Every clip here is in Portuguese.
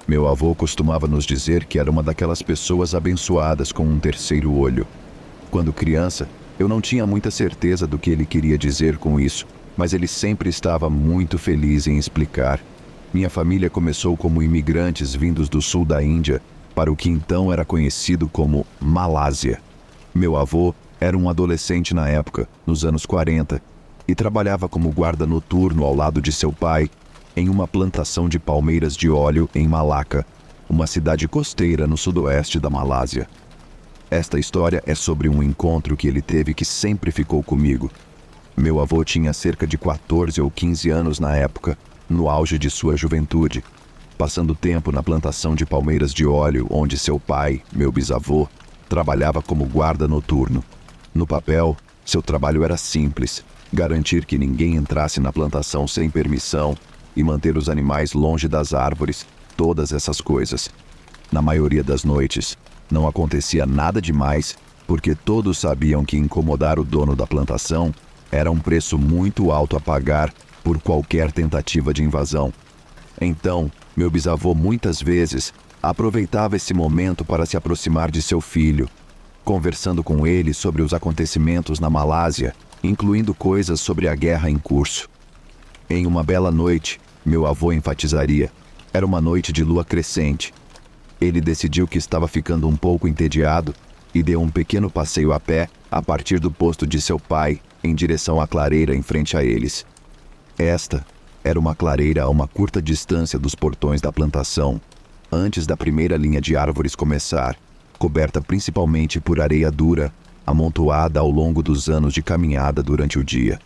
Meu avô costumava nos dizer que era uma daquelas pessoas abençoadas com um terceiro olho. Quando criança, eu não tinha muita certeza do que ele queria dizer com isso, mas ele sempre estava muito feliz em explicar. Minha família começou como imigrantes vindos do sul da Índia, para o que então era conhecido como Malásia. Meu avô era um adolescente na época, nos anos 40, e trabalhava como guarda noturno ao lado de seu pai, em uma plantação de palmeiras de óleo em Malacca, uma cidade costeira no sudoeste da Malásia. Esta história é sobre um encontro que ele teve que sempre ficou comigo. Meu avô tinha cerca de 14 ou 15 anos na época, no auge de sua juventude, passando tempo na plantação de palmeiras de óleo onde seu pai, meu bisavô, trabalhava como guarda noturno. No papel, seu trabalho era simples: garantir que ninguém entrasse na plantação sem permissão e manter os animais longe das árvores, todas essas coisas. Na maioria das noites, não acontecia nada demais, porque todos sabiam que incomodar o dono da plantação era um preço muito alto a pagar por qualquer tentativa de invasão. Então, meu bisavô muitas vezes aproveitava esse momento para se aproximar de seu filho, conversando com ele sobre os acontecimentos na Malásia, incluindo coisas sobre a guerra em curso. Em uma bela noite, meu avô enfatizaria, era uma noite de lua crescente. Ele decidiu que estava ficando um pouco entediado e deu um pequeno passeio a pé a partir do posto de seu pai em direção à clareira em frente a eles. Esta era uma clareira a uma curta distância dos portões da plantação, antes da primeira linha de árvores começar, coberta principalmente por areia dura, amontoada ao longo dos anos de caminhada durante o dia.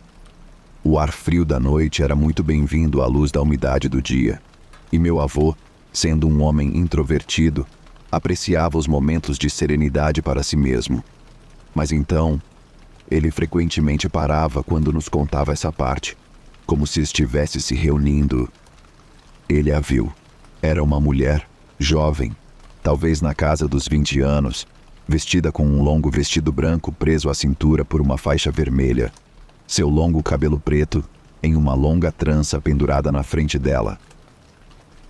O ar frio da noite era muito bem-vindo à luz da umidade do dia, e meu avô, sendo um homem introvertido, apreciava os momentos de serenidade para si mesmo. Mas então, ele frequentemente parava quando nos contava essa parte, como se estivesse se reunindo. Ele a viu. Era uma mulher, jovem, talvez na casa dos 20 anos, vestida com um longo vestido branco preso à cintura por uma faixa vermelha, seu longo cabelo preto em uma longa trança pendurada na frente dela.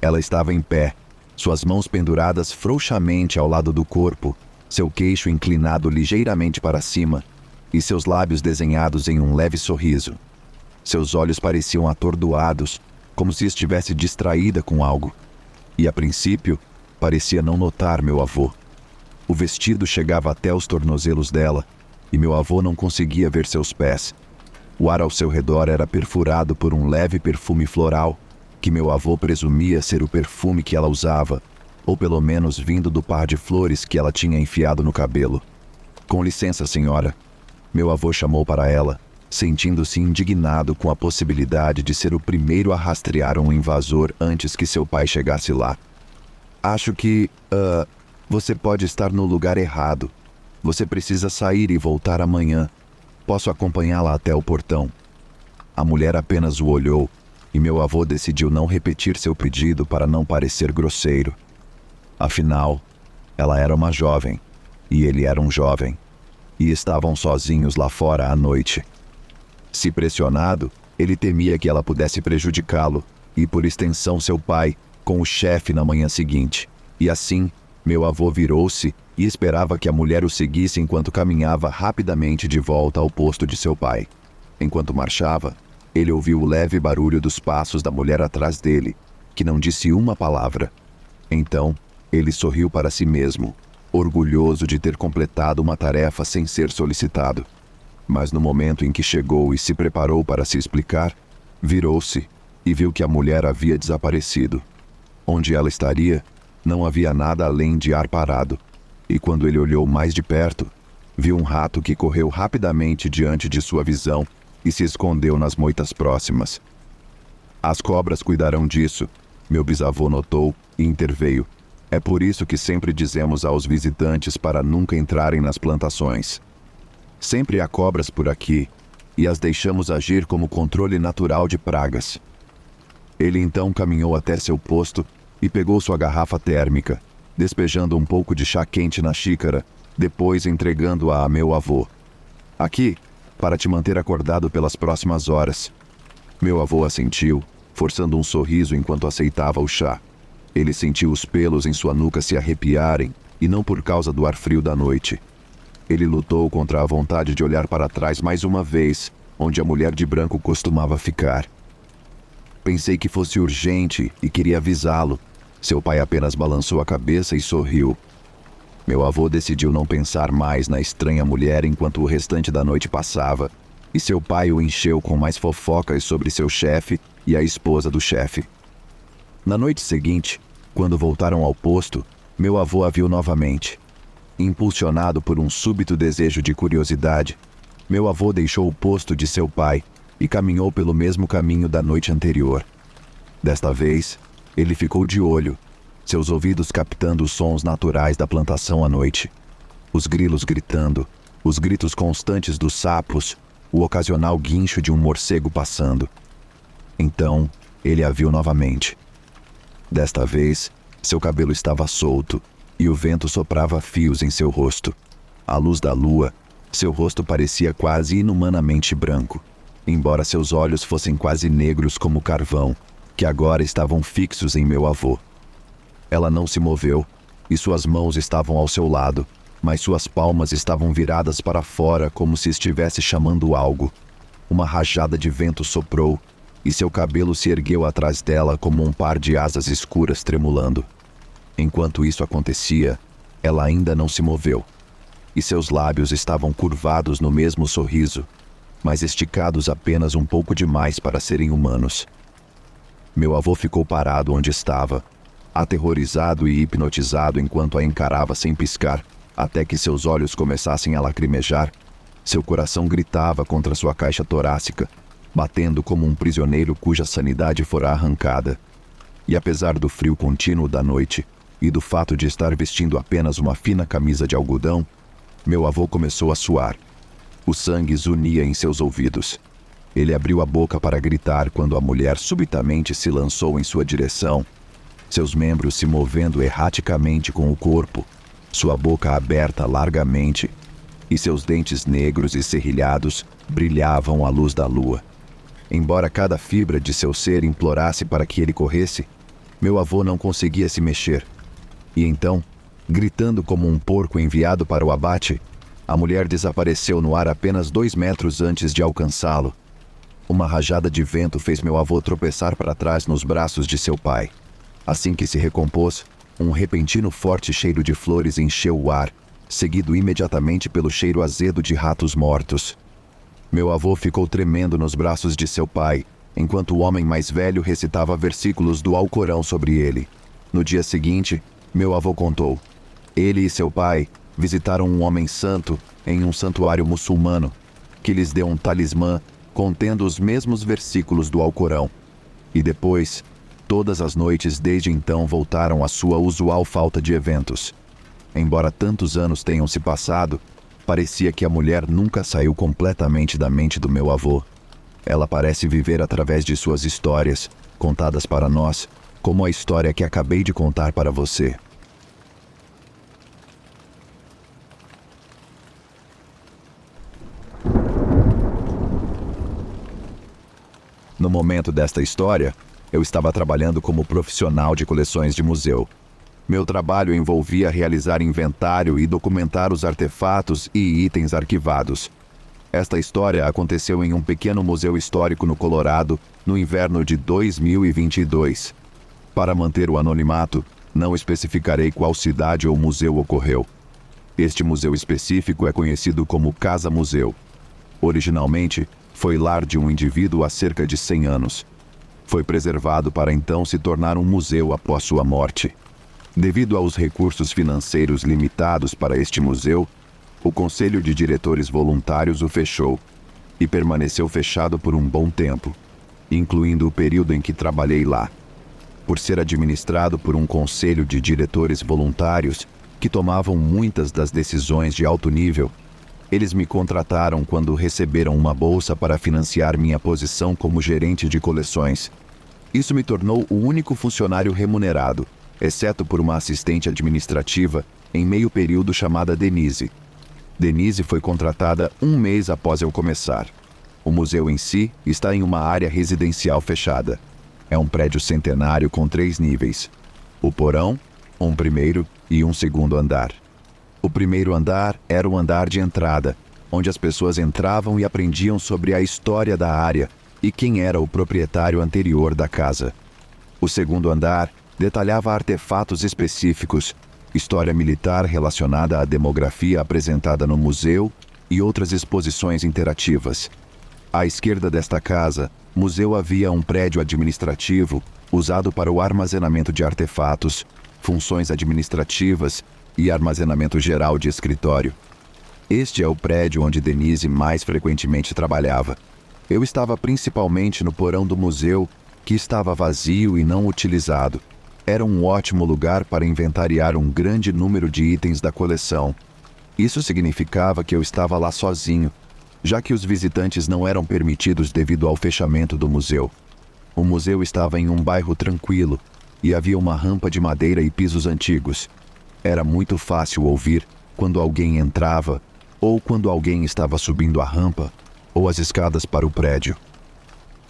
Ela estava em pé, suas mãos penduradas frouxamente ao lado do corpo, seu queixo inclinado ligeiramente para cima e seus lábios desenhados em um leve sorriso. Seus olhos pareciam atordoados, como se estivesse distraída com algo. E, a princípio, parecia não notar meu avô. O vestido chegava até os tornozelos dela, e meu avô não conseguia ver seus pés. O ar ao seu redor era perfurado por um leve perfume floral, que meu avô presumia ser o perfume que ela usava, ou pelo menos vindo do par de flores que ela tinha enfiado no cabelo. "Com licença, senhora." Meu avô chamou para ela, sentindo-se indignado com a possibilidade de ser o primeiro a rastrear um invasor antes que seu pai chegasse lá. "Acho que, você pode estar no lugar errado. Você precisa sair e voltar amanhã. Posso acompanhá-la até o portão." A mulher apenas o olhou, e meu avô decidiu não repetir seu pedido para não parecer grosseiro. Afinal, ela era uma jovem, e ele era um jovem, e estavam sozinhos lá fora à noite. Se pressionado, ele temia que ela pudesse prejudicá-lo, e por extensão seu pai, com o chefe na manhã seguinte. E assim, meu avô virou-se e esperava que a mulher o seguisse enquanto caminhava rapidamente de volta ao posto de seu pai. Enquanto marchava, ele ouviu o leve barulho dos passos da mulher atrás dele, que não disse uma palavra. Então, ele sorriu para si mesmo, orgulhoso de ter completado uma tarefa sem ser solicitado. Mas no momento em que chegou e se preparou para se explicar, virou-se e viu que a mulher havia desaparecido. Onde ela estaria, não havia nada além de ar parado, e quando ele olhou mais de perto, viu um rato que correu rapidamente diante de sua visão e se escondeu nas moitas próximas. "As cobras cuidarão disso", meu bisavô notou e interveio. "É por isso que sempre dizemos aos visitantes para nunca entrarem nas plantações. Sempre há cobras por aqui, e as deixamos agir como controle natural de pragas." Ele então caminhou até seu posto e pegou sua garrafa térmica, despejando um pouco de chá quente na xícara, depois entregando-a a meu avô. "Aqui, para te manter acordado pelas próximas horas." Meu avô assentiu, forçando um sorriso enquanto aceitava o chá. Ele sentiu os pelos em sua nuca se arrepiarem, e não por causa do ar frio da noite. Ele lutou contra a vontade de olhar para trás mais uma vez, onde a mulher de branco costumava ficar. Pensei que fosse urgente e queria avisá-lo. Seu pai apenas balançou a cabeça e sorriu. Meu avô decidiu não pensar mais na estranha mulher enquanto o restante da noite passava, e seu pai o encheu com mais fofocas sobre seu chefe e a esposa do chefe. Na noite seguinte, quando voltaram ao posto, meu avô a viu novamente. Impulsionado por um súbito desejo de curiosidade, meu avô deixou o posto de seu pai e caminhou pelo mesmo caminho da noite anterior. Desta vez, ele ficou de olho, seus ouvidos captando os sons naturais da plantação à noite. Os grilos gritando, os gritos constantes dos sapos, o ocasional guincho de um morcego passando. Então, ele a viu novamente. Desta vez, seu cabelo estava solto e o vento soprava fios em seu rosto. À luz da lua, seu rosto parecia quase inumanamente branco, embora seus olhos fossem quase negros como carvão, que agora estavam fixos em meu avô. Ela não se moveu, e suas mãos estavam ao seu lado, mas suas palmas estavam viradas para fora como se estivesse chamando algo. Uma rajada de vento soprou, e seu cabelo se ergueu atrás dela como um par de asas escuras tremulando. Enquanto isso acontecia, ela ainda não se moveu, e seus lábios estavam curvados no mesmo sorriso, mas esticados apenas um pouco demais para serem humanos. Meu avô ficou parado onde estava, aterrorizado e hipnotizado enquanto a encarava sem piscar, até que seus olhos começassem a lacrimejar. Seu coração gritava contra sua caixa torácica, batendo como um prisioneiro cuja sanidade fora arrancada. E apesar do frio contínuo da noite e do fato de estar vestindo apenas uma fina camisa de algodão, meu avô começou a suar. O sangue zunia em seus ouvidos. Ele abriu a boca para gritar quando a mulher subitamente se lançou em sua direção, seus membros se movendo erraticamente com o corpo, sua boca aberta largamente, e seus dentes negros e serrilhados brilhavam à luz da lua. Embora cada fibra de seu ser implorasse para que ele corresse, meu avô não conseguia se mexer. E então, gritando como um porco enviado para o abate, a mulher desapareceu no ar apenas 2 metros antes de alcançá-lo. Uma rajada de vento fez meu avô tropeçar para trás nos braços de seu pai. Assim que se recompôs, um repentino forte cheiro de flores encheu o ar, seguido imediatamente pelo cheiro azedo de ratos mortos. Meu avô ficou tremendo nos braços de seu pai, enquanto o homem mais velho recitava versículos do Alcorão sobre ele. No dia seguinte, meu avô contou. Ele e seu pai visitaram um homem santo em um santuário muçulmano, que lhes deu um talismã contendo os mesmos versículos do Alcorão. E depois, todas as noites desde então voltaram à sua usual falta de eventos. Embora tantos anos tenham se passado, parecia que a mulher nunca saiu completamente da mente do meu avô. Ela parece viver através de suas histórias, contadas para nós, como a história que acabei de contar para você. No momento desta história, eu estava trabalhando como profissional de coleções de museu. Meu trabalho envolvia realizar inventário e documentar os artefatos e itens arquivados. Esta história aconteceu em um pequeno museu histórico no Colorado, no inverno de 2022. Para manter o anonimato, não especificarei qual cidade ou museu ocorreu. Este museu específico é conhecido como Casa Museu. Originalmente, foi lar de um indivíduo há cerca de 100 anos. Foi preservado para então se tornar um museu após sua morte. Devido aos recursos financeiros limitados para este museu, o Conselho de Diretores Voluntários o fechou, e permaneceu fechado por um bom tempo, incluindo o período em que trabalhei lá. Por ser administrado por um conselho de diretores voluntários que tomavam muitas das decisões de alto nível, eles me contrataram quando receberam uma bolsa para financiar minha posição como gerente de coleções. Isso me tornou o único funcionário remunerado, exceto por uma assistente administrativa em meio período chamada Denise. Denise foi contratada 1 mês após eu começar. O museu em si está em uma área residencial fechada. É um prédio centenário com 3 níveis. o porão, um primeiro e um segundo andar. O primeiro andar era o andar de entrada, onde as pessoas entravam e aprendiam sobre a história da área e quem era o proprietário anterior da casa. O segundo andar detalhava artefatos específicos, história militar relacionada à demografia apresentada no museu e outras exposições interativas. À esquerda desta casa, museu havia um prédio administrativo usado para o armazenamento de artefatos, funções administrativas e armazenamento geral de escritório. Este é o prédio onde Denise mais frequentemente trabalhava. Eu estava principalmente no porão do museu, que estava vazio e não utilizado. Era um ótimo lugar para inventariar um grande número de itens da coleção. Isso significava que eu estava lá sozinho, já que os visitantes não eram permitidos devido ao fechamento do museu. O museu estava em um bairro tranquilo e havia uma rampa de madeira e pisos antigos. Era muito fácil ouvir quando alguém entrava ou quando alguém estava subindo a rampa ou as escadas para o prédio.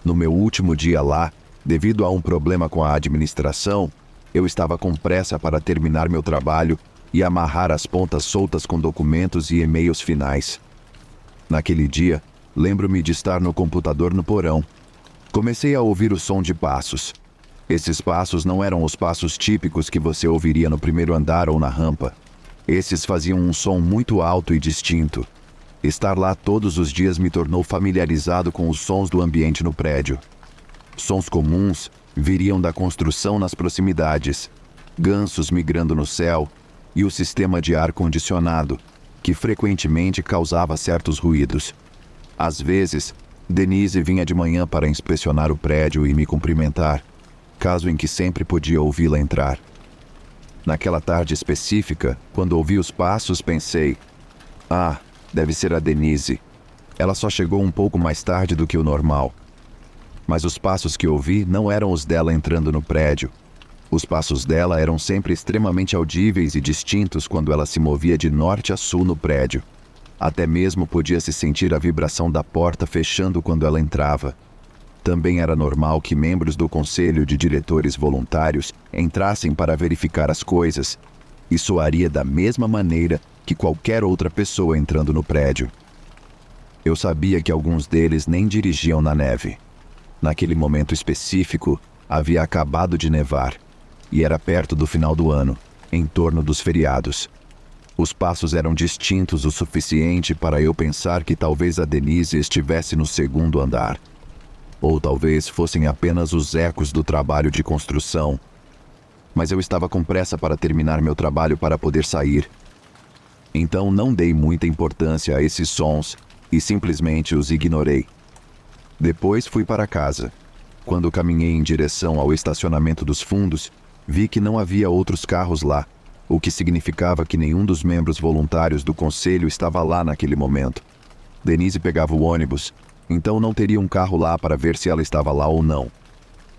No meu último dia lá, devido a um problema com a administração, eu estava com pressa para terminar meu trabalho e amarrar as pontas soltas com documentos e e-mails finais. Naquele dia, lembro-me de estar no computador no porão. Comecei a ouvir o som de passos. Esses passos não eram os passos típicos que você ouviria no primeiro andar ou na rampa. Esses faziam um som muito alto e distinto. Estar lá todos os dias me tornou familiarizado com os sons do ambiente no prédio. Sons comuns viriam da construção nas proximidades, gansos migrando no céu e o sistema de ar-condicionado, que frequentemente causava certos ruídos. Às vezes, Denise vinha de manhã para inspecionar o prédio e me cumprimentar, caso em que sempre podia ouvi-la entrar. Naquela tarde específica, quando ouvi os passos, pensei: "Ah, deve ser a Denise. Ela só chegou um pouco mais tarde do que o normal." Mas os passos que ouvi não eram os dela entrando no prédio. Os passos dela eram sempre extremamente audíveis e distintos quando ela se movia de norte a sul no prédio. Até mesmo podia-se sentir a vibração da porta fechando quando ela entrava. Também era normal que membros do conselho de diretores voluntários entrassem para verificar as coisas, e soaria da mesma maneira que qualquer outra pessoa entrando no prédio. Eu sabia que alguns deles nem dirigiam na neve. Naquele momento específico, havia acabado de nevar, e era perto do final do ano, em torno dos feriados. Os passos eram distintos o suficiente para eu pensar que talvez a Denise estivesse no segundo andar. Ou talvez fossem apenas os ecos do trabalho de construção. Mas eu estava com pressa para terminar meu trabalho para poder sair. Então não dei muita importância a esses sons e simplesmente os ignorei. Depois fui para casa. Quando caminhei em direção ao estacionamento dos fundos, vi que não havia outros carros lá, o que significava que nenhum dos membros voluntários do conselho estava lá naquele momento. Denise pegava o ônibus, então não teria um carro lá para ver se ela estava lá ou não.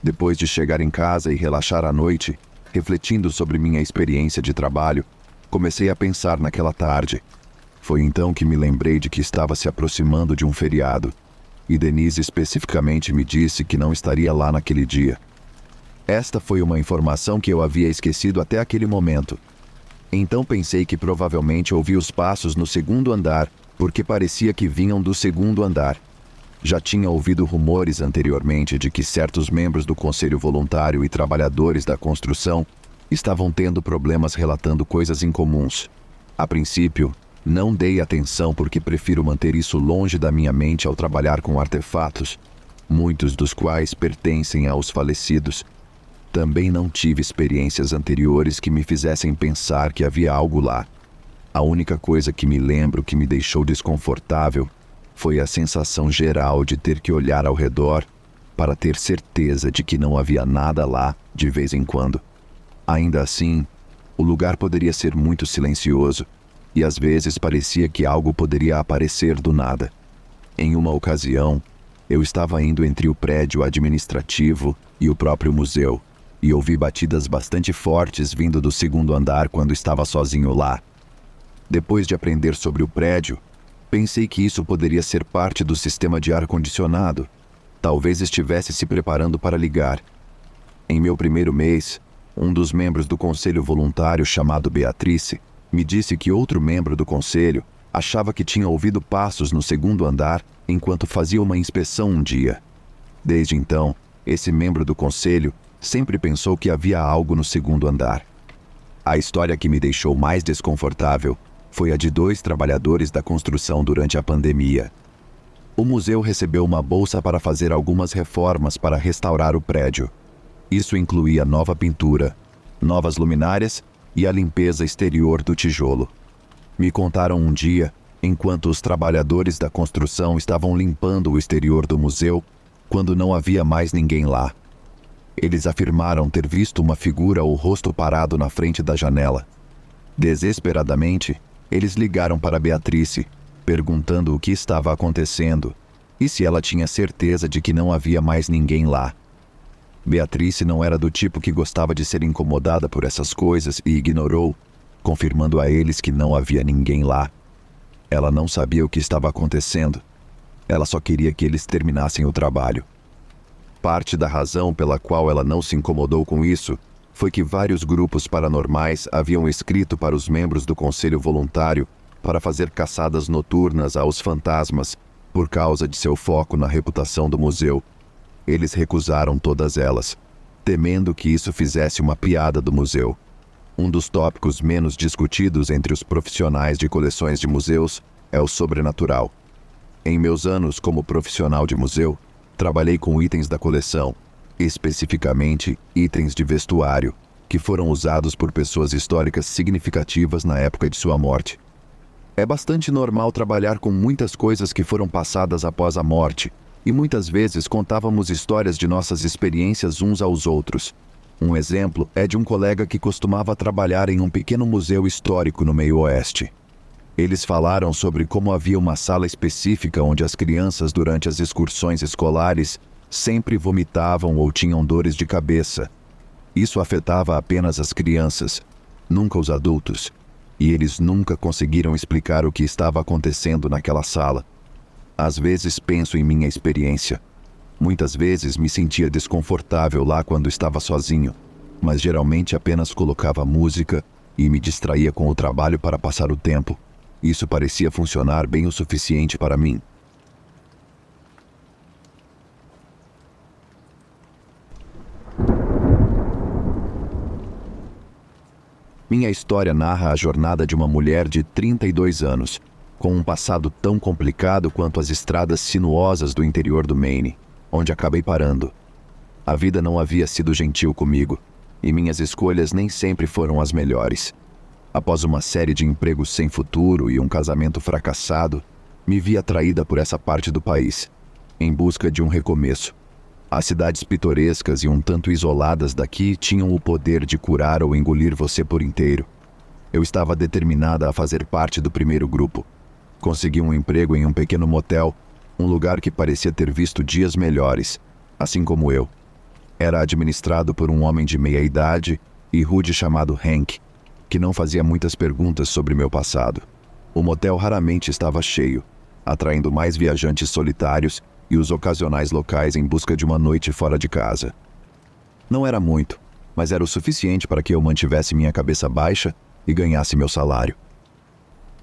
Depois de chegar em casa e relaxar à noite, refletindo sobre minha experiência de trabalho, comecei a pensar naquela tarde. Foi então que me lembrei de que estava se aproximando de um feriado, e Denise especificamente me disse que não estaria lá naquele dia. Esta foi uma informação que eu havia esquecido até aquele momento. Então pensei que provavelmente ouvi os passos no segundo andar, porque parecia que vinham do segundo andar. Já tinha ouvido rumores anteriormente de que certos membros do conselho voluntário e trabalhadores da construção estavam tendo problemas relatando coisas incomuns. A princípio, não dei atenção porque prefiro manter isso longe da minha mente ao trabalhar com artefatos, muitos dos quais pertencem aos falecidos. Também não tive experiências anteriores que me fizessem pensar que havia algo lá. A única coisa que me lembro que me deixou desconfortável foi a sensação geral de ter que olhar ao redor para ter certeza de que não havia nada lá de vez em quando. Ainda assim, o lugar poderia ser muito silencioso e às vezes parecia que algo poderia aparecer do nada. Em uma ocasião, eu estava indo entre o prédio administrativo e o próprio museu e ouvi batidas bastante fortes vindo do segundo andar quando estava sozinho lá. Depois de aprender sobre o prédio, pensei que isso poderia ser parte do sistema de ar-condicionado. Talvez estivesse se preparando para ligar. Em meu primeiro mês, Um dos membros do conselho voluntário, chamado Beatrice, me disse que outro membro do conselho achava que tinha ouvido passos no segundo andar enquanto fazia uma inspeção um dia. Desde então, esse membro do conselho sempre pensou que havia algo no segundo andar. A história que me deixou mais desconfortável foi a de 2 trabalhadores da construção durante a pandemia. O museu recebeu uma bolsa para fazer algumas reformas para restaurar o prédio. Isso incluía nova pintura, novas luminárias e a limpeza exterior do tijolo. Me contaram um dia, enquanto os trabalhadores da construção estavam limpando o exterior do museu, quando não havia mais ninguém lá. Eles afirmaram ter visto uma figura ou rosto parado na frente da janela. Desesperadamente, eles ligaram para Beatrice, perguntando o que estava acontecendo e se ela tinha certeza de que não havia mais ninguém lá. Beatrice não era do tipo que gostava de ser incomodada por essas coisas e ignorou, confirmando a eles que não havia ninguém lá. Ela não sabia o que estava acontecendo. Ela só queria que eles terminassem o trabalho. Parte da razão pela qual ela não se incomodou com isso foi que vários grupos paranormais haviam escrito para os membros do conselho voluntário para fazer caçadas noturnas aos fantasmas por causa de seu foco na reputação do museu. Eles recusaram todas elas, temendo que isso fizesse uma piada do museu. Um dos tópicos menos discutidos entre os profissionais de coleções de museus é o sobrenatural. Em meus anos como profissional de museu, trabalhei com itens da coleção, especificamente itens de vestuário, que foram usados por pessoas históricas significativas na época de sua morte. É bastante normal trabalhar com muitas coisas que foram passadas após a morte, e muitas vezes contávamos histórias de nossas experiências uns aos outros. Um exemplo é de um colega que costumava trabalhar em um pequeno museu histórico no meio-oeste. Eles falaram sobre como havia uma sala específica onde as crianças, durante as excursões escolares, sempre vomitavam ou tinham dores de cabeça. Isso afetava apenas as crianças, nunca os adultos, e eles nunca conseguiram explicar o que estava acontecendo naquela sala. Às vezes penso em minha experiência. Muitas vezes me sentia desconfortável lá quando estava sozinho, mas geralmente apenas colocava música e me distraía com o trabalho para passar o tempo. Isso parecia funcionar bem o suficiente para mim. Minha história narra a jornada de uma mulher de 32 anos, com um passado tão complicado quanto as estradas sinuosas do interior do Maine, onde acabei parando. A vida não havia sido gentil comigo, e minhas escolhas nem sempre foram as melhores. Após uma série de empregos sem futuro e um casamento fracassado, me vi atraída por essa parte do país, em busca de um recomeço. As cidades pitorescas e um tanto isoladas daqui tinham o poder de curar ou engolir você por inteiro. Eu estava determinada a fazer parte do primeiro grupo. Consegui um emprego em um pequeno motel, um lugar que parecia ter visto dias melhores, assim como eu. Era administrado por um homem de meia-idade e rude chamado Hank, que não fazia muitas perguntas sobre meu passado. O motel raramente estava cheio, atraindo mais viajantes solitários e os ocasionais locais em busca de uma noite fora de casa. Não era muito, mas era o suficiente para que eu mantivesse minha cabeça baixa e ganhasse meu salário.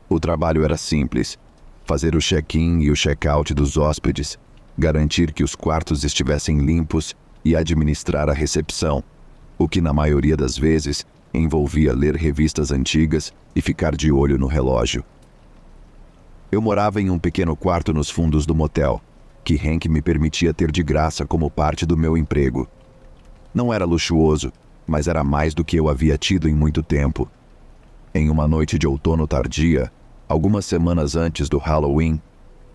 O trabalho era simples: fazer o check-in e o check-out dos hóspedes, garantir que os quartos estivessem limpos e administrar a recepção, o que na maioria das vezes envolvia ler revistas antigas e ficar de olho no relógio. Eu morava em um pequeno quarto nos fundos do motel, que Hank me permitia ter de graça como parte do meu emprego. Não era luxuoso, mas era mais do que eu havia tido em muito tempo. Em uma noite de outono tardia, algumas semanas antes do Halloween,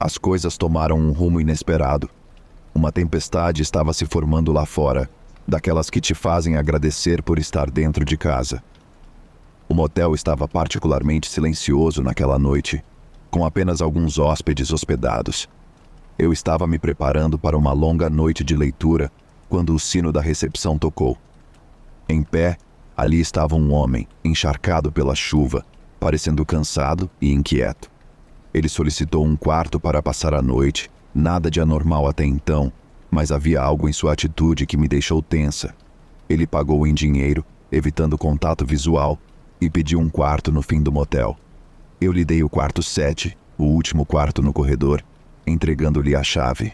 as coisas tomaram um rumo inesperado. Uma tempestade estava se formando lá fora, daquelas que te fazem agradecer por estar dentro de casa. O motel estava particularmente silencioso naquela noite, com apenas alguns hóspedes hospedados. Eu estava me preparando para uma longa noite de leitura quando o sino da recepção tocou. Em pé, ali estava um homem, encharcado pela chuva, parecendo cansado e inquieto. Ele solicitou um quarto para passar a noite, nada de anormal até então, mas havia algo em sua atitude que me deixou tensa. Ele pagou em dinheiro evitando contato visual, e pedi um quarto no fim do motel. Eu lhe dei o quarto 7, o último quarto no corredor, entregando-lhe a chave.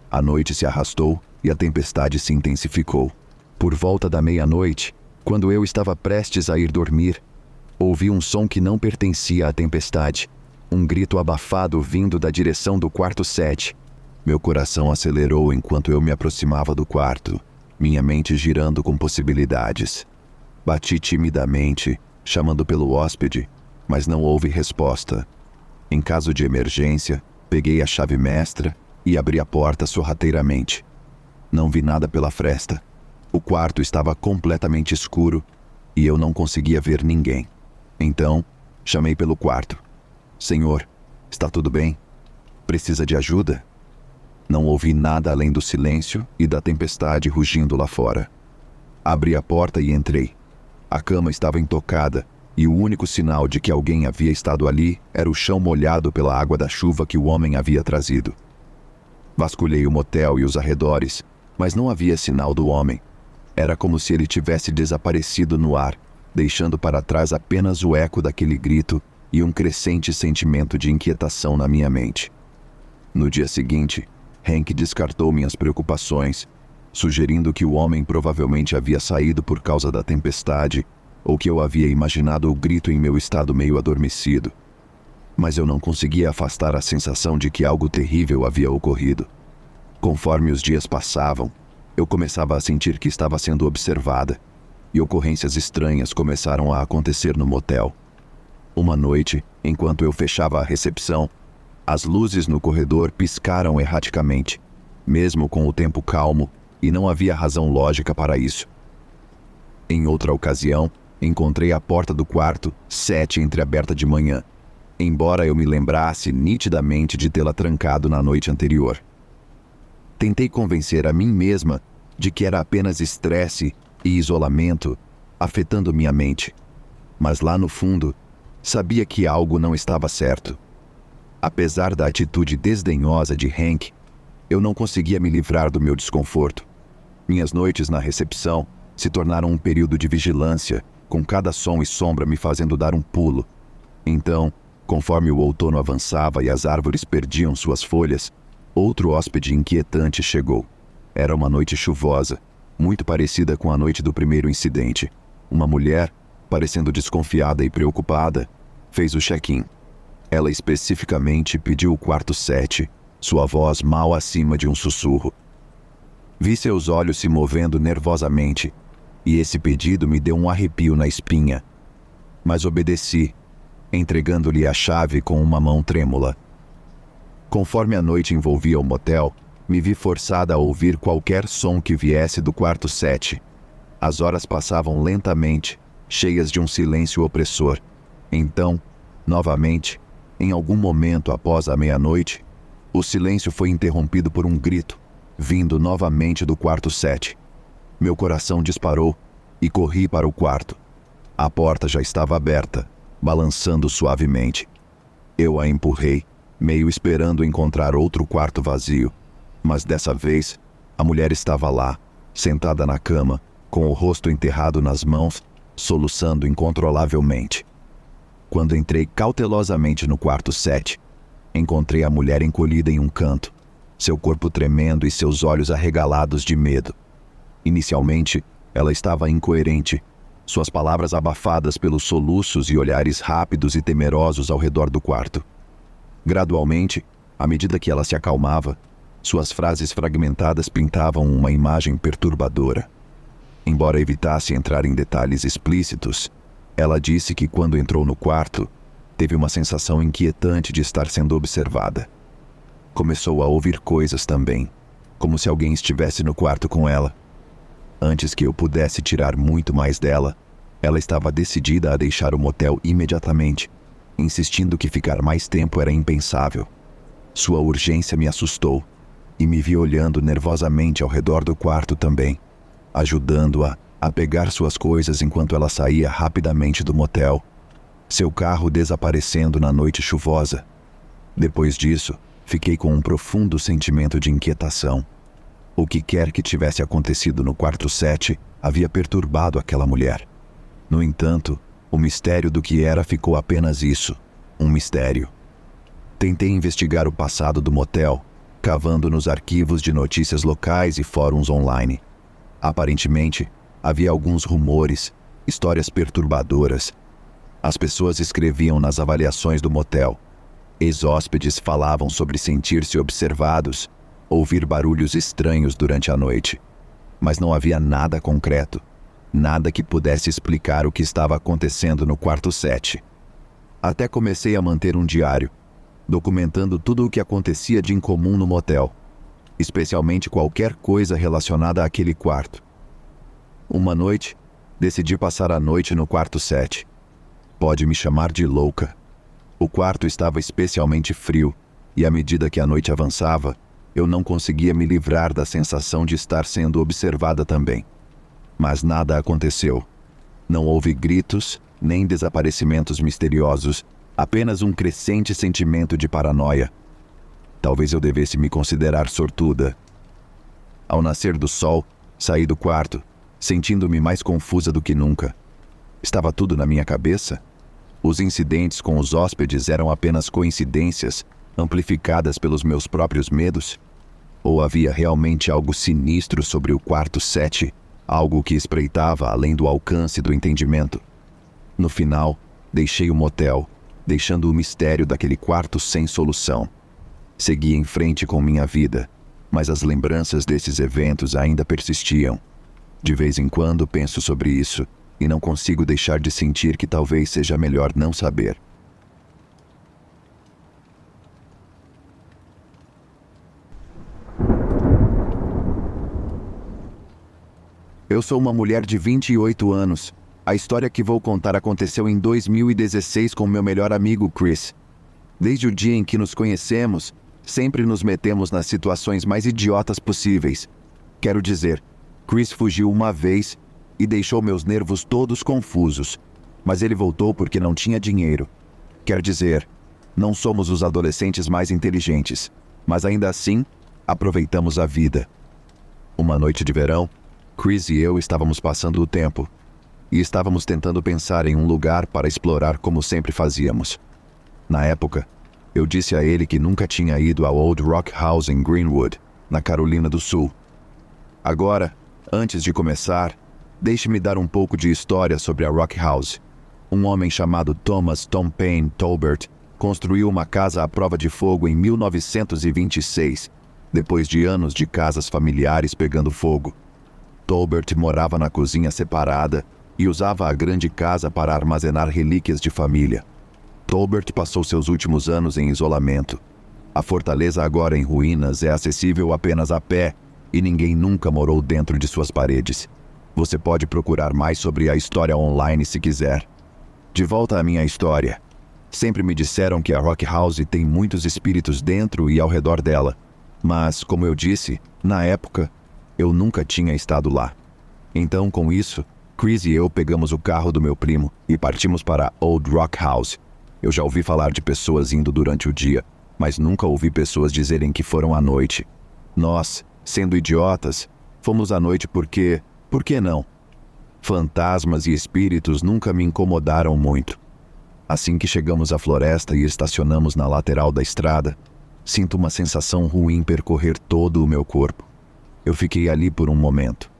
A noite se arrastou e a tempestade se intensificou. Por volta da meia-noite, quando eu estava prestes a ir dormir, ouvi um som que não pertencia à tempestade. Um grito abafado vindo da direção do quarto 7. Meu coração acelerou enquanto eu me aproximava do quarto, minha mente girando com possibilidades. Bati timidamente, chamando pelo hóspede, mas não houve resposta. Em caso de emergência, peguei a chave mestra e abri a porta sorrateiramente. Não vi nada pela fresta. O quarto estava completamente escuro e eu não conseguia ver ninguém. Então, chamei pelo quarto. Senhor, está tudo bem? Precisa de ajuda? Não ouvi nada além do silêncio e da tempestade rugindo lá fora. Abri a porta e entrei. A cama estava intocada e o único sinal de que alguém havia estado ali era o chão molhado pela água da chuva que o homem havia trazido. Vasculhei o motel e os arredores, mas não havia sinal do homem. Era como se ele tivesse desaparecido no ar, deixando para trás apenas o eco daquele grito e um crescente sentimento de inquietação na minha mente. No dia seguinte, Hank descartou minhas preocupações, sugerindo que o homem provavelmente havia saído por causa da tempestade ou que eu havia imaginado o grito em meu estado meio adormecido. Mas eu não conseguia afastar a sensação de que algo terrível havia ocorrido. Conforme os dias passavam, eu começava a sentir que estava sendo observada, e ocorrências estranhas começaram a acontecer no motel. Uma noite, enquanto eu fechava a recepção, as luzes no corredor piscaram erraticamente, mesmo com o tempo calmo, e não havia razão lógica para isso. Em outra ocasião, encontrei a porta do quarto 7 entreaberta de manhã, embora eu me lembrasse nitidamente de tê-la trancado na noite anterior. Tentei convencer a mim mesma de que era apenas estresse e isolamento afetando minha mente, mas lá no fundo, sabia que algo não estava certo. Apesar da atitude desdenhosa de Hank, eu não conseguia me livrar do meu desconforto. Minhas noites na recepção se tornaram um período de vigilância, com cada som e sombra me fazendo dar um pulo. Então, conforme o outono avançava e as árvores perdiam suas folhas, outro hóspede inquietante chegou. Era uma noite chuvosa, muito parecida com a noite do primeiro incidente. Uma mulher, parecendo desconfiada e preocupada, fez o check-in. Ela especificamente pediu o quarto 7, sua voz mal acima de um sussurro. Vi seus olhos se movendo nervosamente, e esse pedido me deu um arrepio na espinha. Mas obedeci, entregando-lhe a chave com uma mão trêmula. Conforme a noite envolvia o motel, me vi forçada a ouvir qualquer som que viesse do quarto 7. As horas passavam lentamente, cheias de um silêncio opressor. Então, novamente, em algum momento após a meia-noite, o silêncio foi interrompido por um grito, vindo novamente do quarto 7. Meu coração disparou e corri para o quarto. A porta já estava aberta, balançando suavemente. Eu a empurrei, meio esperando encontrar outro quarto vazio. Mas dessa vez, a mulher estava lá, sentada na cama, com o rosto enterrado nas mãos, soluçando incontrolavelmente. Quando entrei cautelosamente no quarto 7, encontrei a mulher encolhida em um canto, seu corpo tremendo e seus olhos arregalados de medo. Inicialmente, ela estava incoerente, suas palavras abafadas pelos soluços e olhares rápidos e temerosos ao redor do quarto. Gradualmente, à medida que ela se acalmava, suas frases fragmentadas pintavam uma imagem perturbadora. Embora evitasse entrar em detalhes explícitos, ela disse que quando entrou no quarto, teve uma sensação inquietante de estar sendo observada. Começou a ouvir coisas também, como se alguém estivesse no quarto com ela. Antes que eu pudesse tirar muito mais dela, ela estava decidida a deixar o motel imediatamente, insistindo que ficar mais tempo era impensável. Sua urgência me assustou, e me vi olhando nervosamente ao redor do quarto também, ajudando-a a pegar suas coisas enquanto ela saía rapidamente do motel, seu carro desaparecendo na noite chuvosa. Depois disso, fiquei com um profundo sentimento de inquietação. O que quer que tivesse acontecido no quarto 7 havia perturbado aquela mulher. No entanto, o mistério do que era ficou apenas isso, um mistério. Tentei investigar o passado do motel, cavando nos arquivos de notícias locais e fóruns online. Aparentemente, havia alguns rumores, histórias perturbadoras. As pessoas escreviam nas avaliações do motel. Ex-hóspedes falavam sobre sentir-se observados, ouvir barulhos estranhos durante a noite. Mas não havia nada concreto, nada que pudesse explicar o que estava acontecendo no quarto 7. Até comecei a manter um diário, documentando tudo o que acontecia de incomum no motel, especialmente qualquer coisa relacionada àquele quarto. Uma noite, decidi passar a noite no quarto 7. Pode me chamar de louca. O quarto estava especialmente frio, e à medida que a noite avançava, eu não conseguia me livrar da sensação de estar sendo observada também. Mas nada aconteceu. Não houve gritos, nem desaparecimentos misteriosos, apenas um crescente sentimento de paranoia. Talvez eu devesse me considerar sortuda. Ao nascer do sol, saí do quarto, sentindo-me mais confusa do que nunca. Estava tudo na minha cabeça? Os incidentes com os hóspedes eram apenas coincidências, amplificadas pelos meus próprios medos? Ou havia realmente algo sinistro sobre o quarto 7, algo que espreitava além do alcance do entendimento? No final, deixei o motel, deixando o mistério daquele quarto sem solução. Segui em frente com minha vida, mas as lembranças desses eventos ainda persistiam. De vez em quando penso sobre isso, e não consigo deixar de sentir que talvez seja melhor não saber. Eu sou uma mulher de 28 anos. A história que vou contar aconteceu em 2016 com meu melhor amigo Chris. Desde o dia em que nos conhecemos, sempre nos metemos nas situações mais idiotas possíveis. Quero dizer, Chris fugiu uma vez e deixou meus nervos todos confusos, mas ele voltou porque não tinha dinheiro. Quer dizer, não somos os adolescentes mais inteligentes, mas ainda assim, aproveitamos a vida. Uma noite de verão, Chris e eu estávamos passando o tempo, e estávamos tentando pensar em um lugar para explorar como sempre fazíamos. Na época, eu disse a ele que nunca tinha ido ao Old Rock House em Greenwood, na Carolina do Sul. Agora, antes de começar, deixe-me dar um pouco de história sobre a Rock House. Um homem chamado Thomas Tom Paine Tolbert construiu uma casa à prova de fogo em 1926, depois de anos de casas familiares pegando fogo. Tolbert morava na cozinha separada e usava a grande casa para armazenar relíquias de família. Tolbert passou seus últimos anos em isolamento. A fortaleza, agora em ruínas, é acessível apenas a pé e ninguém nunca morou dentro de suas paredes. Você pode procurar mais sobre a história online se quiser. De volta à minha história. Sempre me disseram que a Rock House tem muitos espíritos dentro e ao redor dela. Mas, como eu disse, na época, eu nunca tinha estado lá. Então, com isso, Chris e eu pegamos o carro do meu primo e partimos para Old Rock House. Eu já ouvi falar de pessoas indo durante o dia, mas nunca ouvi pessoas dizerem que foram à noite. Nós, sendo idiotas, fomos à noite porque... Por que não? Fantasmas e espíritos nunca me incomodaram muito. Assim que chegamos à floresta e estacionamos na lateral da estrada, sinto uma sensação ruim percorrer todo o meu corpo. Eu fiquei ali por um momento.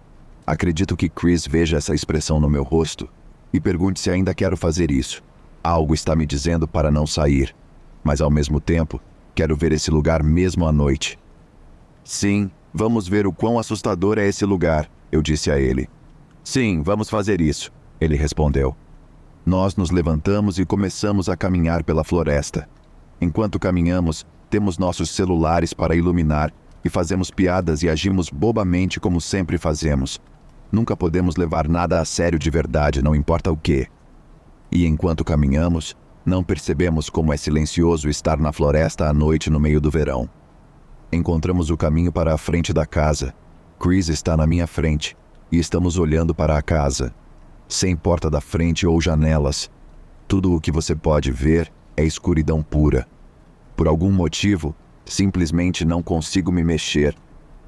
Acredito que Chris veja essa expressão no meu rosto e pergunte se ainda quero fazer isso. Algo está me dizendo para não sair, mas ao mesmo tempo, quero ver esse lugar mesmo à noite. Sim, vamos ver o quão assustador é esse lugar, eu disse a ele. Sim, vamos fazer isso, ele respondeu. Nós nos levantamos e começamos a caminhar pela floresta. Enquanto caminhamos, temos nossos celulares para iluminar e fazemos piadas e agimos bobamente como sempre fazemos. Nunca podemos levar nada a sério de verdade, não importa o quê. E enquanto caminhamos, não percebemos como é silencioso estar na floresta à noite no meio do verão. Encontramos o caminho para a frente da casa. Chris está na minha frente e estamos olhando para a casa. Sem porta da frente ou janelas. Tudo o que você pode ver é escuridão pura. Por algum motivo, simplesmente não consigo me mexer.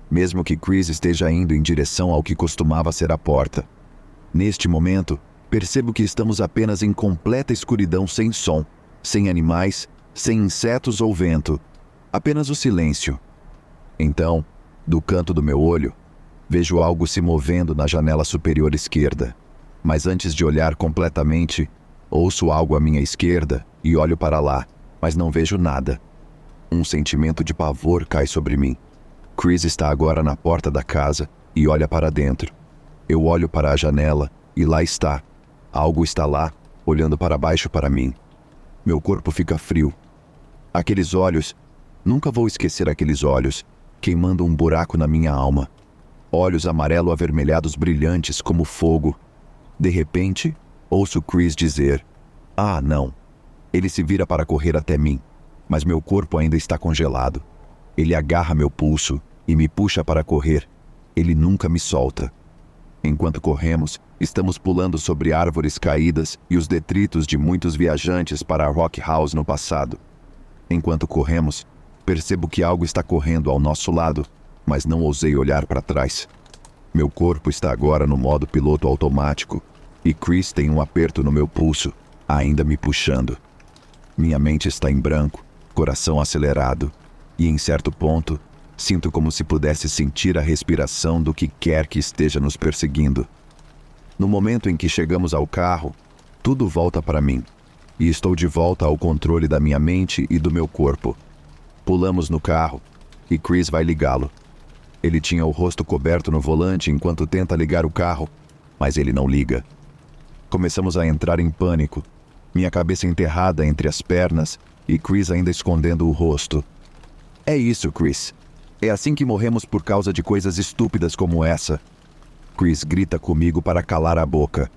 mesmo que Chris esteja indo em direção ao que costumava ser a porta. Neste momento, percebo que estamos apenas em completa escuridão, sem som, sem animais, sem insetos ou vento, apenas o silêncio. Então, do canto do meu olho, vejo algo se movendo na janela superior esquerda. Mas antes de olhar completamente, ouço algo à minha esquerda e olho para lá, mas não vejo nada. Um sentimento de pavor cai sobre mim. Chris está agora na porta da casa e olha para dentro. Eu olho para a janela e lá está. Algo está lá, olhando para baixo para mim. Meu corpo fica frio. Aqueles olhos, nunca vou esquecer aqueles olhos, queimando um buraco na minha alma. Olhos amarelo-avermelhados brilhantes como fogo. De repente, ouço Chris dizer: "Ah, não." Ele se vira para correr até mim, mas meu corpo ainda está congelado. Ele agarra meu pulso e me puxa para correr. Ele nunca me solta. Enquanto corremos, estamos pulando sobre árvores caídas e os detritos de muitos viajantes para a Rock House no passado. Enquanto corremos, percebo que algo está correndo ao nosso lado, mas não ousei olhar para trás. Meu corpo está agora no modo piloto automático e Chris tem um aperto no meu pulso, ainda me puxando. Minha mente está em branco, coração acelerado, e em certo ponto, sinto como se pudesse sentir a respiração do que quer que esteja nos perseguindo. No momento em que chegamos ao carro, tudo volta para mim, e estou de volta ao controle da minha mente e do meu corpo. Pulamos no carro, e Chris vai ligá-lo. Ele tinha o rosto coberto no volante enquanto tenta ligar o carro, mas ele não liga. Começamos a entrar em pânico, minha cabeça enterrada entre as pernas e Chris ainda escondendo o rosto. "É isso, Chris. É assim que morremos por causa de coisas estúpidas como essa." Chris grita comigo para calar a boca.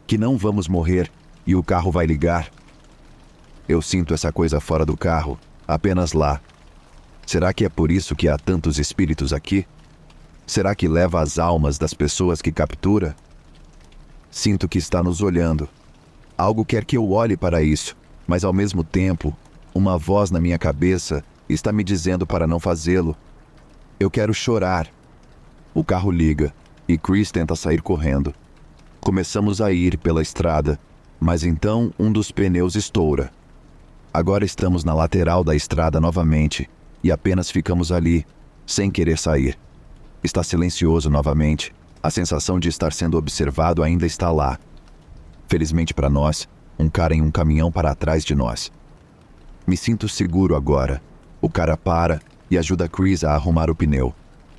Que não vamos morrer e o carro vai ligar. Eu sinto essa coisa fora do carro, apenas lá. Será que é por isso que há tantos espíritos aqui? Será que leva as almas das pessoas que captura? Sinto que está nos olhando. Algo quer que eu olhe para isso, mas ao mesmo tempo, uma voz na minha cabeça está me dizendo para não fazê-lo. Eu quero chorar. O carro liga e Chris tenta sair correndo. Começamos a ir pela estrada, mas então um dos pneus estoura. Agora estamos na lateral da estrada novamente e apenas ficamos ali, sem querer sair. Está silencioso novamente. A sensação de estar sendo observado ainda está lá. Felizmente para nós, um cara em um caminhão para trás de nós. Me sinto seguro agora. O cara para e ajuda Chris a arrumar o pneu.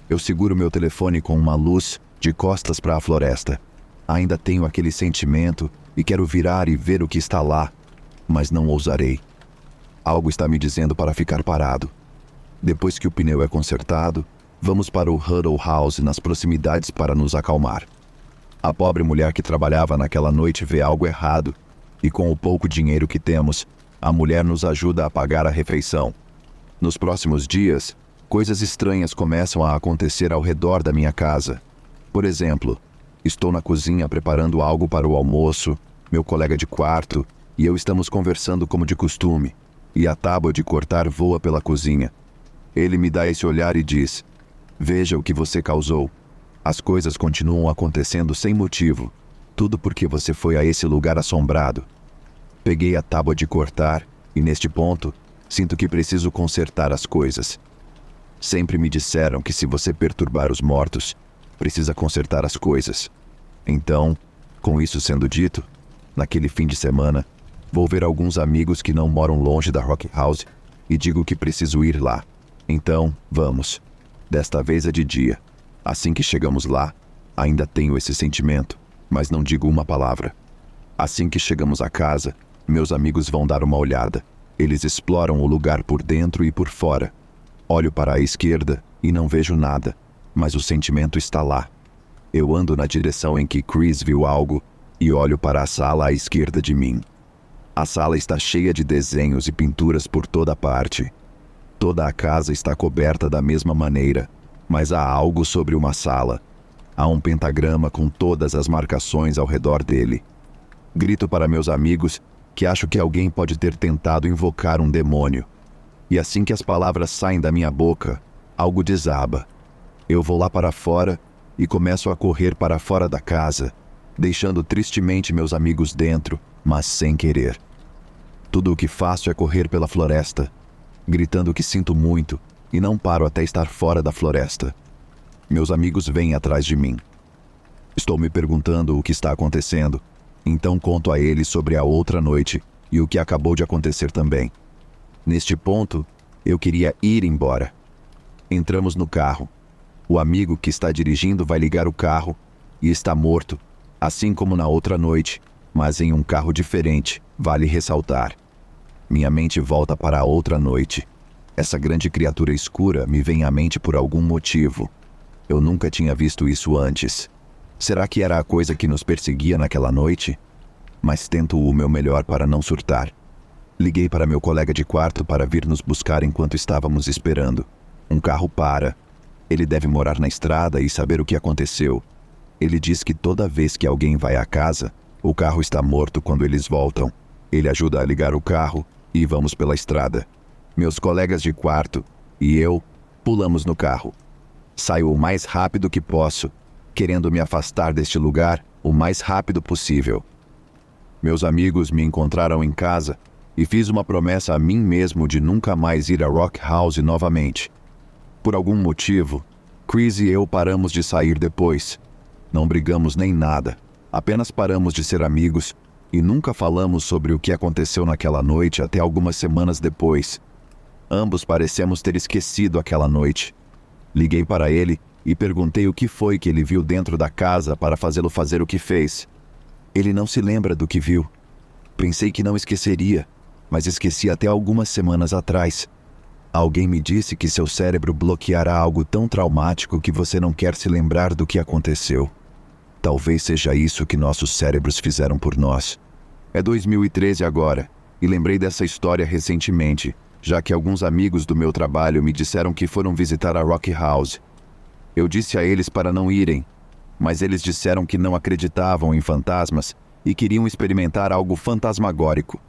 Eu seguro meu telefone com uma luz de costas para a floresta. Ainda tenho aquele sentimento e quero virar e ver o que está lá, mas não ousarei. Algo está me dizendo para ficar parado. Depois que o pneu é consertado, vamos para o Huddle House nas proximidades para nos acalmar. A pobre mulher que trabalhava naquela noite vê algo errado, e com o pouco dinheiro que temos, a mulher nos ajuda a pagar a refeição. Nos próximos dias, coisas estranhas começam a acontecer ao redor da minha casa. Por exemplo, estou na cozinha preparando algo para o almoço, meu colega de quarto e eu estamos conversando como de costume, e a tábua de cortar voa pela cozinha. Ele me dá esse olhar e diz: "Veja o que você causou. As coisas continuam acontecendo sem motivo, tudo porque você foi a esse lugar assombrado." Peguei a tábua de cortar e, neste ponto, sinto que preciso consertar as coisas. Sempre me disseram que se você perturbar os mortos, precisa consertar as coisas. Então, com isso sendo dito, naquele fim de semana, vou ver alguns amigos que não moram longe da Rock House e digo que preciso ir lá. Então, vamos. Desta vez é de dia. Assim que chegamos lá, ainda tenho esse sentimento, mas não digo uma palavra. Assim que chegamos à casa, meus amigos vão dar uma olhada. Eles exploram o lugar por dentro e por fora. Olho para a esquerda e não vejo nada, mas o sentimento está lá. Eu ando na direção em que Chris viu algo e olho para a sala à esquerda de mim. A sala está cheia de desenhos e pinturas por toda parte. Toda a casa está coberta da mesma maneira, mas há algo sobre uma sala. Há um pentagrama com todas as marcações ao redor dele. Grito para meus amigos que acho que alguém pode ter tentado invocar um demônio. E assim que as palavras saem da minha boca, algo desaba. Eu vou lá para fora e começo a correr para fora da casa, deixando tristemente meus amigos dentro, mas sem querer. Tudo o que faço é correr pela floresta, gritando que sinto muito e não paro até estar fora da floresta. Meus amigos vêm atrás de mim. Estou me perguntando o que está acontecendo, então conto a eles sobre a outra noite e o que acabou de acontecer também. Neste ponto, eu queria ir embora. Entramos no carro. O amigo que está dirigindo vai ligar o carro e está morto, assim como na outra noite, mas em um carro diferente, vale ressaltar. Minha mente volta para a outra noite. Essa grande criatura escura me vem à mente por algum motivo. Eu nunca tinha visto isso antes. Será que era a coisa que nos perseguia naquela noite? Mas tento o meu melhor para não surtar. Liguei para meu colega de quarto para vir nos buscar enquanto estávamos esperando. Um carro para. Ele deve morar na estrada e saber o que aconteceu. Ele diz que toda vez que alguém vai à casa, o carro está morto quando eles voltam. Ele ajuda a ligar o carro e vamos pela estrada. Meus colegas de quarto e eu pulamos no carro. Saio o mais rápido que posso, querendo me afastar deste lugar o mais rápido possível. Meus amigos me encontraram em casa e fiz uma promessa a mim mesmo de nunca mais ir a Rock House novamente. Por algum motivo, Chris e eu paramos de sair depois. Não brigamos nem nada, apenas paramos de ser amigos e nunca falamos sobre o que aconteceu naquela noite até algumas semanas depois. Ambos parecemos ter esquecido aquela noite. Liguei para ele e perguntei o que foi que ele viu dentro da casa para fazê-lo fazer o que fez. Ele não se lembra do que viu. Pensei que não esqueceria, mas esqueci até algumas semanas atrás. Alguém me disse que seu cérebro bloqueará algo tão traumático que você não quer se lembrar do que aconteceu. Talvez seja isso que nossos cérebros fizeram por nós. É 2013 agora, e lembrei dessa história recentemente, já que alguns amigos do meu trabalho me disseram que foram visitar a Rock House. Eu disse a eles para não irem, mas eles disseram que não acreditavam em fantasmas e queriam experimentar algo fantasmagórico.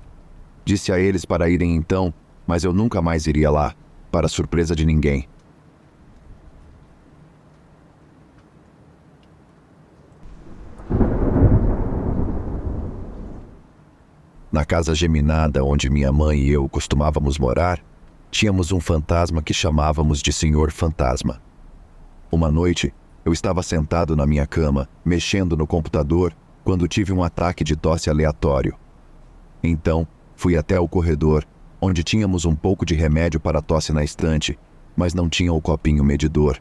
Disse a eles para irem então, mas eu nunca mais iria lá, para surpresa de ninguém. Na casa geminada onde minha mãe e eu costumávamos morar, tínhamos um fantasma que chamávamos de Senhor Fantasma. Uma noite, eu estava sentado na minha cama, mexendo no computador, quando tive um ataque de tosse aleatório. Então, fui até o corredor, onde tínhamos um pouco de remédio para tosse na estante, mas não tinha o copinho medidor.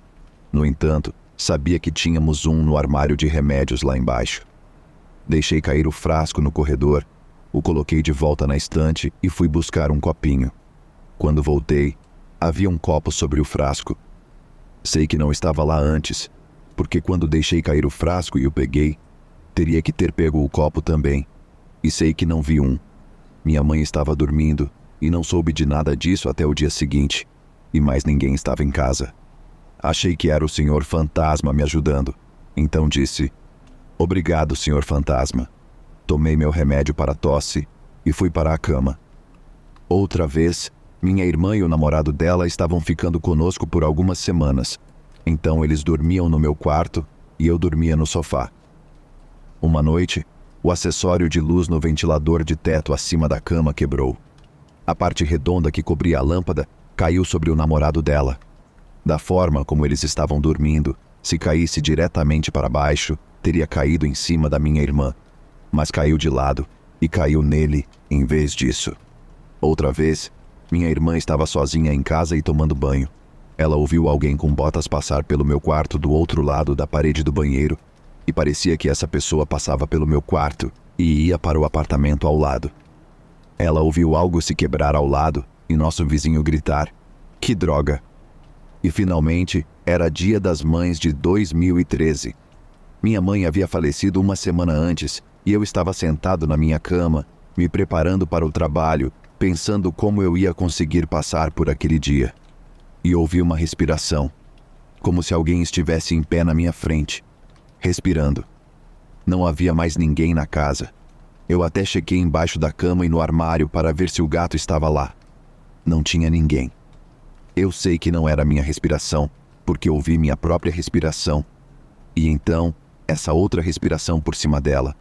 No entanto, sabia que tínhamos um no armário de remédios lá embaixo. Deixei cair o frasco no corredor, o coloquei de volta na estante e fui buscar um copinho. Quando voltei, havia um copo sobre o frasco. Sei que não estava lá antes, porque quando deixei cair o frasco e o peguei, teria que ter pego o copo também. E sei que não vi um. Minha mãe estava dormindo e não soube de nada disso até o dia seguinte, e mais ninguém estava em casa. Achei que era o Senhor Fantasma me ajudando, então disse: "Obrigado, Senhor Fantasma." Tomei meu remédio para tosse e fui para a cama. Outra vez, minha irmã e o namorado dela estavam ficando conosco por algumas semanas, então eles dormiam no meu quarto e eu dormia no sofá. Uma noite, o acessório de luz no ventilador de teto acima da cama quebrou. A parte redonda que cobria a lâmpada caiu sobre o namorado dela. Da forma como eles estavam dormindo, se caísse diretamente para baixo, teria caído em cima da minha irmã. Mas caiu de lado e caiu nele em vez disso. Outra vez, minha irmã estava sozinha em casa e tomando banho. Ela ouviu alguém com botas passar pelo meu quarto do outro lado da parede do banheiro e parecia que essa pessoa passava pelo meu quarto e ia para o apartamento ao lado. Ela ouviu algo se quebrar ao lado e nosso vizinho gritar: "Que droga!" E finalmente, era Dia das Mães de 2013. Minha mãe havia falecido uma semana antes e eu estava sentado na minha cama, me preparando para o trabalho, pensando como eu ia conseguir passar por aquele dia. E ouvi uma respiração, como se alguém estivesse em pé na minha frente, respirando. Não havia mais ninguém na casa. Eu até chequei embaixo da cama e no armário para ver se o gato estava lá. Não tinha ninguém. Eu sei que não era minha respiração, porque ouvi minha própria respiração. E então, essa outra respiração por cima dela.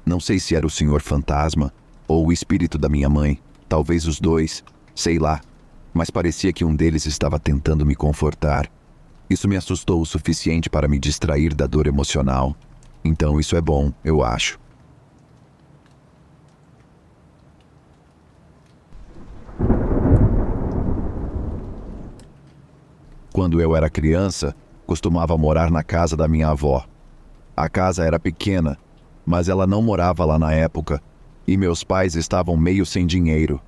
Não sei se era o senhor fantasma ou o espírito da minha mãe, talvez os dois, sei lá, mas parecia que um deles estava tentando me confortar. Isso me assustou o suficiente para me distrair da dor emocional. Então isso é bom, eu acho. Quando eu era criança, costumava morar na casa da minha avó. A casa era pequena, mas ela não morava lá na época, e meus pais estavam meio sem dinheiro.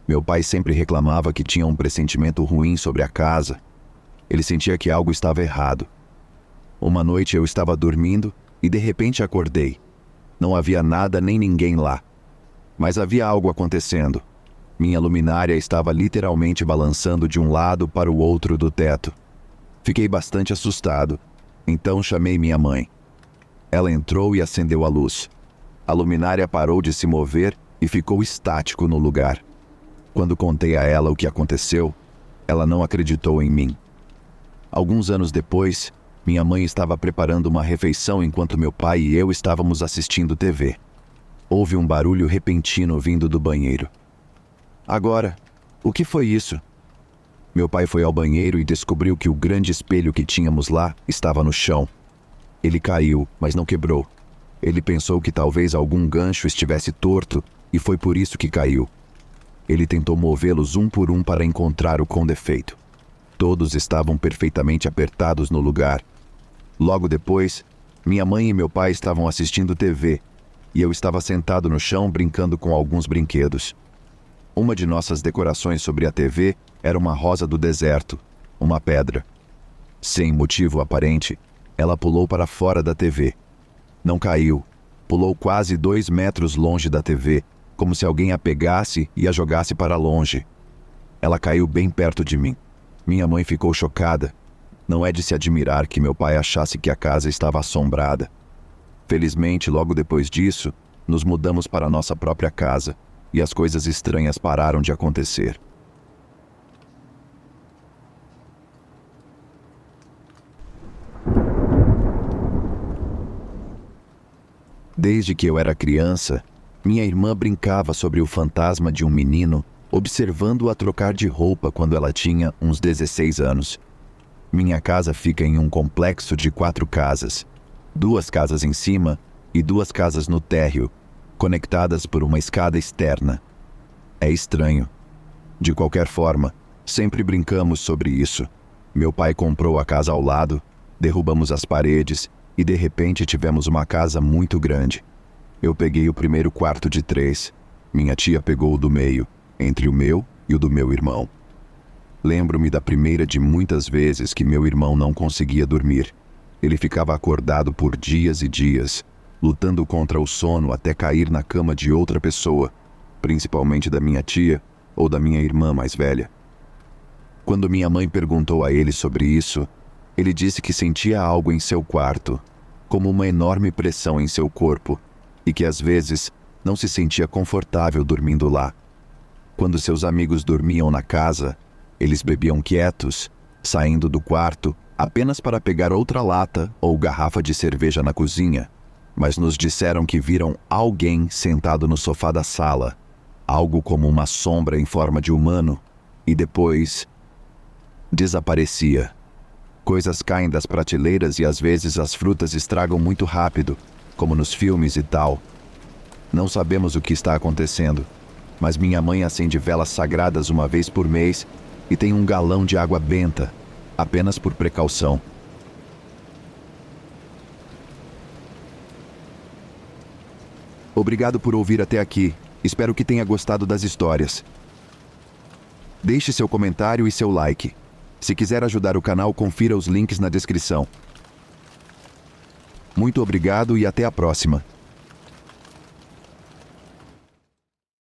Meu pai sempre reclamava que tinha um pressentimento ruim sobre a casa. Ele sentia que algo estava errado. Uma noite eu estava dormindo e de repente acordei. Não havia nada nem ninguém lá. Mas havia algo acontecendo. Minha luminária estava literalmente balançando de um lado para o outro do teto. Fiquei bastante assustado, então chamei minha mãe. Ela entrou e acendeu a luz. A luminária parou de se mover e ficou estático no lugar. Quando contei a ela o que aconteceu, ela não acreditou em mim. Alguns anos depois, minha mãe estava preparando uma refeição enquanto meu pai e eu estávamos assistindo TV. Houve um barulho repentino vindo do banheiro. Agora, o que foi isso? Meu pai foi ao banheiro e descobriu que o grande espelho que tínhamos lá estava no chão. Ele caiu, mas não quebrou. Ele pensou que talvez algum gancho estivesse torto e foi por isso que caiu. Ele tentou movê-los um por um para encontrar o com defeito. Todos estavam perfeitamente apertados no lugar. Logo depois, minha mãe e meu pai estavam assistindo TV e eu estava sentado no chão brincando com alguns brinquedos. Uma de nossas decorações sobre a TV era uma rosa do deserto, uma pedra. Sem motivo aparente, ela pulou para fora da TV. Não caiu. Pulou quase 2 metros longe da TV, como se alguém a pegasse e a jogasse para longe. Ela caiu bem perto de mim. Minha mãe ficou chocada. Não é de se admirar que meu pai achasse que a casa estava assombrada. Felizmente, logo depois disso, nos mudamos para nossa própria casa e as coisas estranhas pararam de acontecer. Desde que eu era criança, minha irmã brincava sobre o fantasma de um menino, observando-a trocar de roupa quando ela tinha uns 16 anos. Minha casa fica em um complexo de 4 casas, 2 casas em cima e 2 casas no térreo, conectadas por uma escada externa. É estranho. De qualquer forma, sempre brincamos sobre isso. Meu pai comprou a casa ao lado, derrubamos as paredes e de repente tivemos uma casa muito grande. Eu peguei o primeiro quarto de 3. Minha tia pegou o do meio, entre o meu e o do meu irmão. Lembro-me da primeira de muitas vezes que meu irmão não conseguia dormir. Ele ficava acordado por dias e dias, lutando contra o sono até cair na cama de outra pessoa, principalmente da minha tia ou da minha irmã mais velha. Quando minha mãe perguntou a ele sobre isso, ele disse que sentia algo em seu quarto, como uma enorme pressão em seu corpo, e que às vezes não se sentia confortável dormindo lá. Quando seus amigos dormiam na casa, eles bebiam quietos, saindo do quarto apenas para pegar outra lata ou garrafa de cerveja na cozinha, mas nos disseram que viram alguém sentado no sofá da sala, algo como uma sombra em forma de humano, e depois desaparecia. Coisas caem das prateleiras e às vezes as frutas estragam muito rápido, como nos filmes e tal. Não sabemos o que está acontecendo, mas minha mãe acende velas sagradas uma vez por mês e tem um galão de água benta, apenas por precaução. Obrigado por ouvir até aqui. Espero que tenha gostado das histórias. Deixe seu comentário e seu like. Se quiser ajudar o canal, confira os links na descrição. Muito obrigado e até a próxima.